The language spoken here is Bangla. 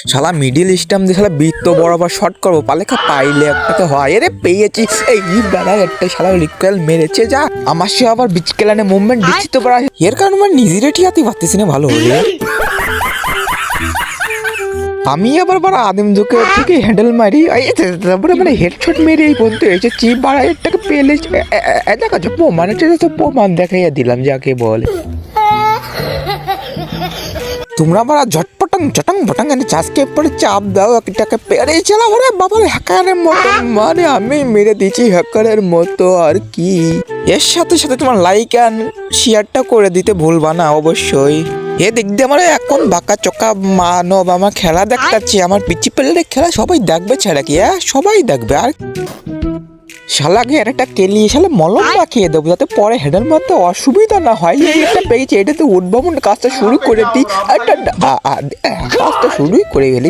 শালা মিডিল স্টাম দিয়ে শালা বৃত্ত বরাবর শর্ট করবো পালেখা পাইলে একটাকে হয় রে পেয়েছি এই বেড়া একটা শালা রিকয়েল মেরেছে যা আমার সে আবার বিচকেলানে মুভমেন্ট দিচ্ছি তো বড়া এর কারণে আমার নিজেরে ঠিকাতে পারতেছি না ভালো হলে আমি আবার বড় আদিম যুগে থেকে হ্যান্ডেল মারি তারপরে মানে হেডশট মেরে এই পর্যন্ত এসেছি বাড়া এটাকে পেলে দেখা যাচ্ছে প্রমাণ হচ্ছে তো প্রমাণ দেখাইয়া দিলাম যাকে বলে তোমরা আবার ঝটপটাং চটাং বটাং এনে চাষকে পরে চাপ দাও একটাকে পেরে চালা ওরে বাবার হ্যাকারের মতো মানে আমি মেরে দিয়েছি হ্যাকারের মতো আর কি এর সাথে সাথে তোমার লাইক অ্যান্ড শেয়ারটা করে দিতে ভুলবা না অবশ্যই এ দিক দিয়ে আমার এখন বাঁকা চোকা মানব আমার খেলা দেখাচ্ছি আমার পিচি প্লেয়ারের খেলা সবাই দেখবে ছেড়ে কি সবাই দেখবে আর শালাকে আর একটা কেলিয়ে শালা মলম রাখিয়ে দেবো যাতে পরে হেডের মধ্যে অসুবিধা না হয় এই একটা পেয়েছি এটাতে উদ্ভাবন কাজটা শুরু করে দিই একটা কাজটা শুরুই করে গেলি